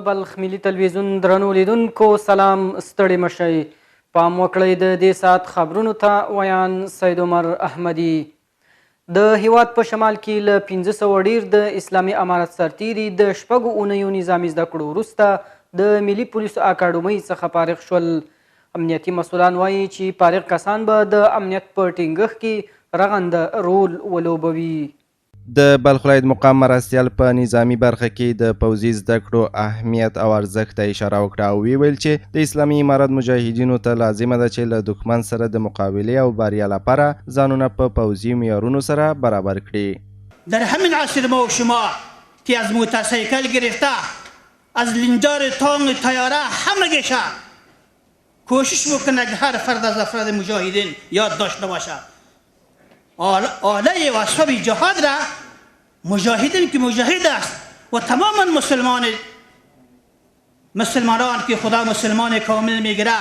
بلخ ملي تلویزیون درنو لیدونکو سلام، ستړي مشئ. پام وکړئ د دې ساعت خبرونو ته. ویان سید عمر احمدي. د هیواد په شمال کې له 1500 ډیر د اسلامي امارت سرتیري د شپږو اونیو نظامي زده کړو وروسته د ملي پولیسو اکاډمۍ څخه فارغ شول. امنیتي مسؤلان وایي چې فارغ کسان به د امنیت په ټینګښت کې رغنده رول ولوبوي. د بلخ ولایت مقام مرستیال په نظامی برخه کې د پوځي زده کړو اهمیت او ارزښت ته اشاره وکړه او ویل چې د اسلامي امارت مجاهدینو ته لازمه ده چې له دښمن سره د مقابلې او بریا لپاره ځانونه په پوځي معیارونو سره برابر کړي. در همین عصر ما و شما که از موتورسیکل گرفته از لنجار تانگ طیاره همگیشه کوشش بکنه که هر فرد از افراد مجاهدین یاد داشته باشه آله و اسباب جهاد را مجاهدین که مجاهد است و تماما مسلمانان که خدا مسلمان کامل میگیره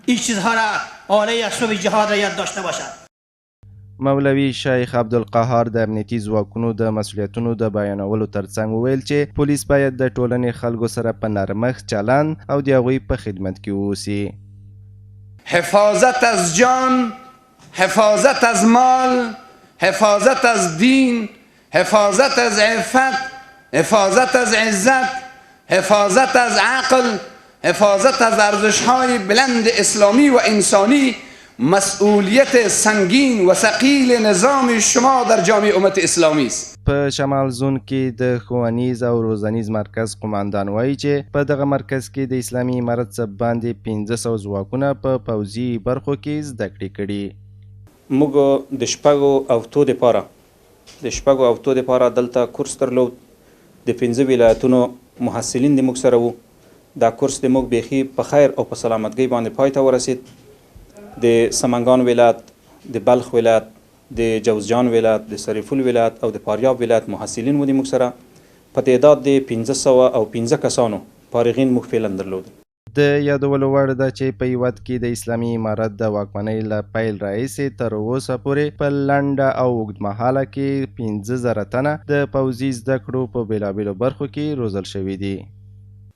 این چیزها را آله اسباب جهاد را یاد داشته باشد. مولوی شیخ عبدالقهار د امنیتي ځواکونو د مسؤلیتونو د بیانولو ترڅنګ وویل چې پولیس باید د ټولنې خلکو سره په نرمښت چلند او د هغوی په خدمت کې واوسي. حفاظت از جان، حفاظت از مال، حفاظت از دین، حفاظت از عفت، حفاظت از عزت، حفاظت از عقل، حفاظت از ارزش‌های بلند اسلامی و انسانی مسئولیت سنگین و ثقیل نظام شما در جامعه امت اسلامی است. په شمال زون کې د ښوونیز او روزنیز مرکز قماندان وایي چې په دغه مرکز کې د اسلامي امارت څخه باندې 1500 ځواکونه په پوځي برخو کې زده کړې کړي. موږ د شپږو هفتو دپاره دلته کورس درلود. د 15 ولایتونو محصلین د موږ سره وو. دا کورس د موږ بیخي په خیر او په سلامتګۍ باندې پای ته ورسید. د سمنګان ولایت، د بلخ ولایت، د جوزجان ولایت، د سریفول ولایت او د فاریاب ولایت محصلین وو د موږ سره په تعداد د 1515 کسانو فارغین موږ فعلا درلود. د یادولو وړ ده چې په هیواد کې د اسلامي امارت د واکمنۍ له پیل راهیسې تر اوسه پورې په لنډه او اوږدمهاله کې 15000 تنه د پوځي زده کړو په بېلابېلو برخو کې روزل شوي دي.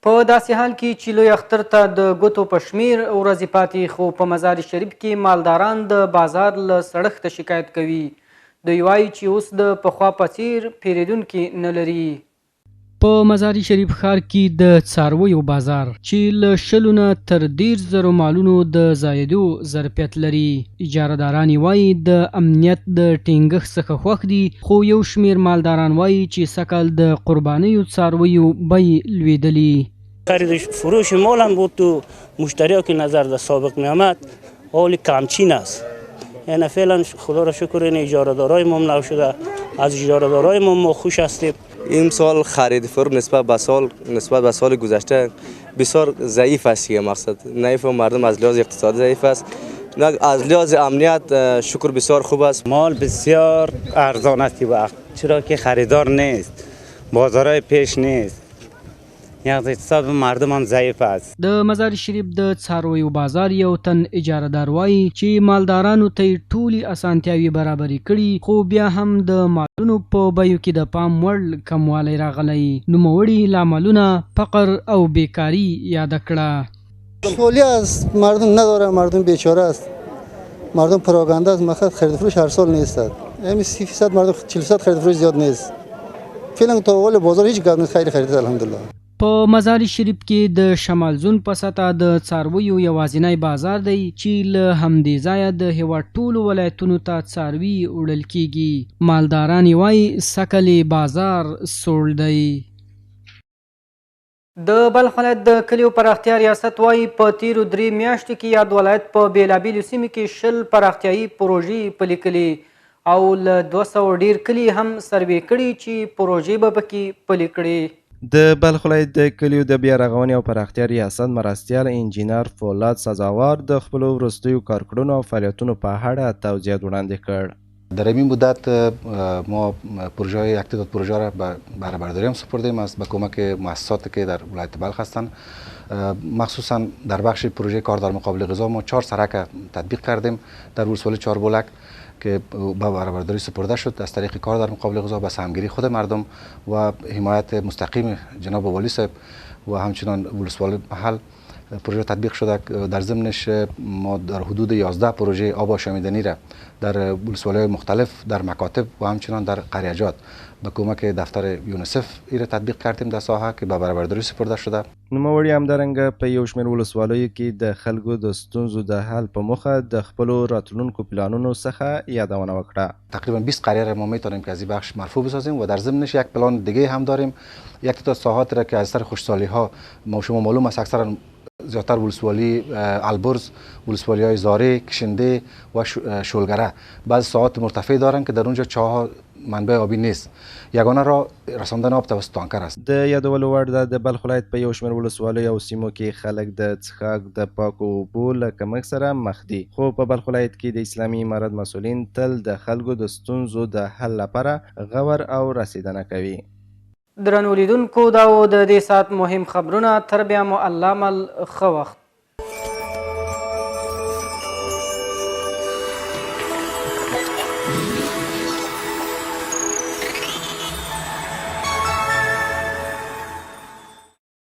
په داسې حال کې چې لوی اختر ته د ګوتو په شمیر ورځې پاتې، خو په مزار شریف کې مالداران د بازار له سړښته شکایت کوي. دوی وایي چې اوس د پخوا په څیر پیرودونکي نه لري. په مزار شریف ښار کې د څارویو بازار چې له 20 نه تر 10000 مالونو د زایدو ظرفیت لري. اجارهداران وایي د امنیت د ټینګښت څخه خوښ دي، خو یو شمیر مالداران وایي چې سږکال د قربانیو څارویو بیې لویدلي. خرید فروش مال هم بود تو مشتری ها که نظر در سابق می آمد حال کمچین است. یعنی فعلا خدا را شکر این اجاره‌دارای ما نو شده، از اجاره‌دارای ما خوش هستیم. این سال خرید فروش نسبت به سال گذشته بسیار ضعیف است. مقصد نایف مردم از لحاظ اقتصادی ضعیف است، از لحاظ امنیت شکر بسیار خوب است. مال بسیار ارزان است وقت، چرا که خریدار نیست، بازارهای پیش نیست، یعنی اقتصاد مردم هم ضعیف است. د مزار شریف د څارویو بازار یو تن اجارهدار وایي چې مالدارانو ته ټولې اسانتیاوې برابرې کړي، خو بیا هم د مالونو په بیو کې د پام وړ کموالی راغلی. نوموړي لاملونه فقر او بیکاری یاد کړه. شغلی است، مردم نداره، مردم بیچاره است، مردم پراگنده است. مخاط خرید فروش هر سال نیست، همین 30% مردم 40% خرید فروش زیاد نیست. فعلا تا اول بازار هیچ گپ نیست، خیر خرید الحمدلله. په مزار شریف کې د شمال زون په سطح د څارویو یوازینی بازار دی چې له همدې ځایه د هیواد ټولو ولایتونو ته څاروي وړل کیږي. مالداران وایي سږکال بازار سوړ دی. د بلخ ولایت د کلیو پراختیا ریاست وایي په تیرو 3 میاشتو کې یاد ولایت په بېلابېلو سیمو کې 20 پراختیایي پروژې پلي کړي او له 200 ډیر کلي هم سروې کړي چې پروژې به پکې پلي کړي. د بلخ ولایت د کلیو د بیا رغونې او پراختیا ریاست مرستیال انجینر فولاد سزاوار د خپلو وروستیو کارکړنو او فعالیتونو په اړه توضیحات وړاندې کړ. در این مدت ما پروژه یک تعداد پروژه را به بهره برداری هم سپردیم از به کمک مؤسساتی که در ولایت بلخ هستند. مخصوصا در بخش پروژه کار در مقابل غذا ما 4 سرک تطبیق کردیم در ولسوالی 4 بولک که به بهره برداری سپرده شد از طریق کار در مقابل غذا، به سهمگیری خود مردم و حمایت مستقیم جناب والی صاحب و همچنان ولسوالی محل پروژه تطبیق شده. در ضمنش ما در حدود 11 پروژه آب آشامیدنی را در ولسوالی‌های مختلف در مکاتب و همچنان در قریجات به کمک دفتر یونیسف را تطبیق کردیم در ساحه که به برابرداری سپرده شده. نوموړي همدارنګه په یو شمېر ولسوالیو کې د خلکو د ستونزو د حل په موخه د خپلو راتلونکو پلانونو څخه یادونه وکړه. تقریبا 20 قریه را ما میتونیم که از این بخش مرفوع بسازیم و در ضمنش یک پلان دیگه هم داریم. یک تا ساحات را که از سر خوشسالی ها ما شما معلوم است اکثرا زیادتر ولسوالی البرز، ولسوالی های زاره، کشنده و شولگره بعض ساحات مرتفع دارند که در اونجا چاه منبع آبی نیست. یگانه را رساندن آب توسط تانکر است. د یادولو وړ ده د بلخ ولایت په یو شمېر ولسوالیو او سیمو کې خلک د څښاک د پاکو اوبو له کمښت سره مخ دي، خو په بلخ ولایت کې د اسلامي امارت مسؤلین تل د خلکو د ستونزو د حل لپاره غور او رسیدنه کوي. درنو لیدونکو دا و د دې ساعت مهم خبرونه. تر بیا مو الله مل ښه وخت.